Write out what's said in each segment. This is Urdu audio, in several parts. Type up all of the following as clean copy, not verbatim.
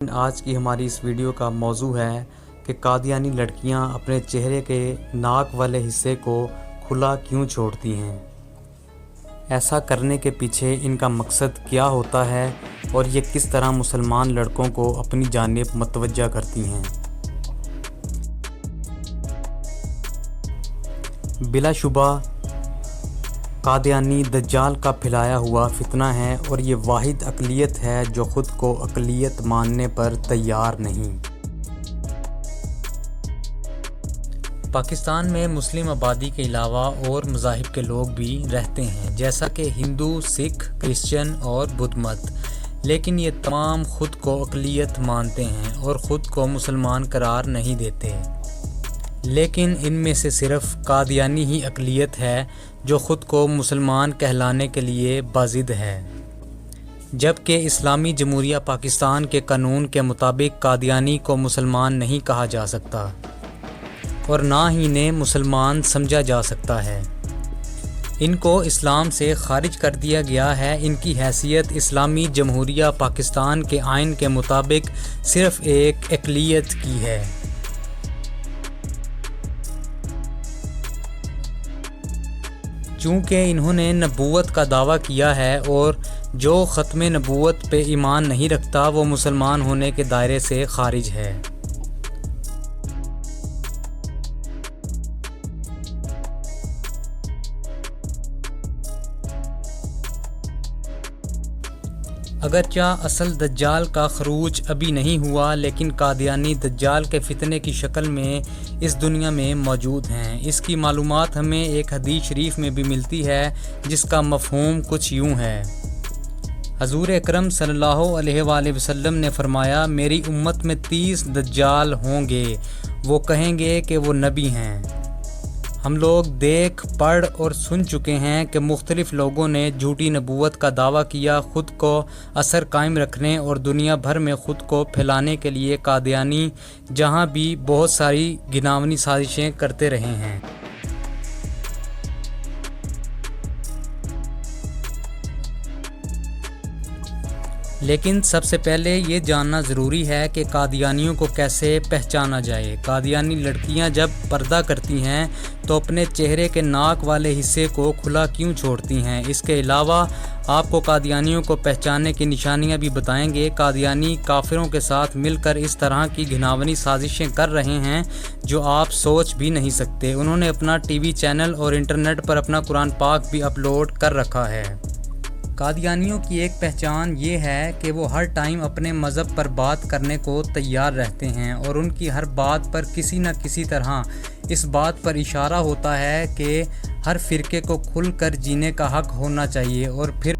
آج کی ہماری اس ویڈیو کا موضوع ہے کہ قادیانی لڑکیاں اپنے چہرے کے ناک والے حصے کو کھلا کیوں چھوڑتی ہیں، ایسا کرنے کے پیچھے ان کا مقصد کیا ہوتا ہے اور یہ کس طرح مسلمان لڑکوں کو اپنی جانب متوجہ کرتی ہیں۔ بلا شبہ قادیانی دجال کا پھیلایا ہوا فتنہ ہے اور یہ واحد اقلیت ہے جو خود کو اقلیت ماننے پر تیار نہیں۔ پاکستان میں مسلم آبادی کے علاوہ اور مذاہب کے لوگ بھی رہتے ہیں، جیسا کہ ہندو، سکھ، کرسچن اور بدھ مت، لیکن یہ تمام خود کو اقلیت مانتے ہیں اور خود کو مسلمان قرار نہیں دیتے۔ لیکن ان میں سے صرف قادیانی ہی اقلیت ہے جو خود کو مسلمان کہلانے کے لیے باضد ہے، جبکہ اسلامی جمہوریہ پاکستان کے قانون کے مطابق قادیانی کو مسلمان نہیں کہا جا سکتا اور نہ ہی انہیں مسلمان سمجھا جا سکتا ہے۔ ان کو اسلام سے خارج کر دیا گیا ہے۔ ان کی حیثیت اسلامی جمہوریہ پاکستان کے آئین کے مطابق صرف ایک اقلیت کی ہے۔ چونکہ انہوں نے نبوت کا دعویٰ کیا ہے اور جو ختم نبوت پہ ایمان نہیں رکھتا وہ مسلمان ہونے کے دائرے سے خارج ہے۔ اگرچہ اصل دجال کا خروج ابھی نہیں ہوا، لیکن قادیانی دجال کے فتنے کی شکل میں اس دنیا میں موجود ہیں۔ اس کی معلومات ہمیں ایک حدیث شریف میں بھی ملتی ہے جس کا مفہوم کچھ یوں ہے۔ حضور اکرم صلی اللہ علیہ وآلہ وسلم نے فرمایا، میری امت میں 30 دجال ہوں گے، وہ کہیں گے کہ وہ نبی ہیں۔ ہم لوگ دیکھ، پڑھ اور سن چکے ہیں کہ مختلف لوگوں نے جھوٹی نبوت کا دعویٰ کیا، خود کو اثر قائم رکھنے اور دنیا بھر میں خود کو پھیلانے کے لیے قادیانی جہاں بھی بہت ساری گھناؤنی سازشیں کرتے رہے ہیں۔ لیکن سب سے پہلے یہ جاننا ضروری ہے کہ قادیانیوں کو کیسے پہچانا جائے۔ قادیانی لڑکیاں جب پردہ کرتی ہیں تو اپنے چہرے کے ناک والے حصے کو کھلا کیوں چھوڑتی ہیں؟ اس کے علاوہ آپ کو قادیانیوں کو پہچاننے کی نشانیاں بھی بتائیں گے۔ قادیانی کافروں کے ساتھ مل کر اس طرح کی گھناؤنی سازشیں کر رہے ہیں جو آپ سوچ بھی نہیں سکتے۔ انہوں نے اپنا ٹی وی چینل اور انٹرنیٹ پر اپنا قرآن پاک بھی اپلوڈ کر رکھا ہے۔ قادیانیوں کی ایک پہچان یہ ہے کہ وہ ہر ٹائم اپنے مذہب پر بات کرنے کو تیار رہتے ہیں اور ان کی ہر بات پر کسی نہ کسی طرح اس بات پر اشارہ ہوتا ہے کہ ہر فرقے کو کھل کر جینے کا حق ہونا چاہیے۔ اور پھر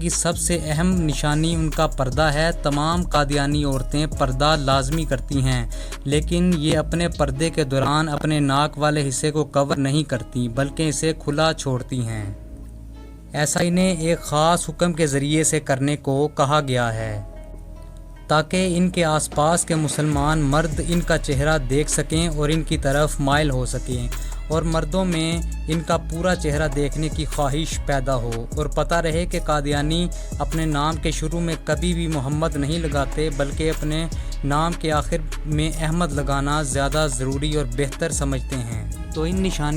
کی سب سے اہم نشانی ان کا پردہ ہے۔ تمام قادیانی عورتیں پردہ لازمی کرتی ہیں، لیکن یہ اپنے پردے کے دوران اپنے ناک والے حصے کو کور نہیں کرتی بلکہ اسے کھلا چھوڑتی ہیں۔ ایسا انہیں ایک خاص حکم کے ذریعے سے کرنے کو کہا گیا ہے تاکہ ان کے آس پاس کے مسلمان مرد ان کا چہرہ دیکھ سکیں اور ان کی طرف مائل ہو سکیں اور مردوں میں ان کا پورا چہرہ دیکھنے کی خواہش پیدا ہو، اور پتہ رہے کہ قادیانی اپنے نام کے شروع میں کبھی بھی محمد نہیں لگاتے بلکہ اپنے نام کے آخر میں احمد لگانا زیادہ ضروری اور بہتر سمجھتے ہیں۔ تو ان نشانیوں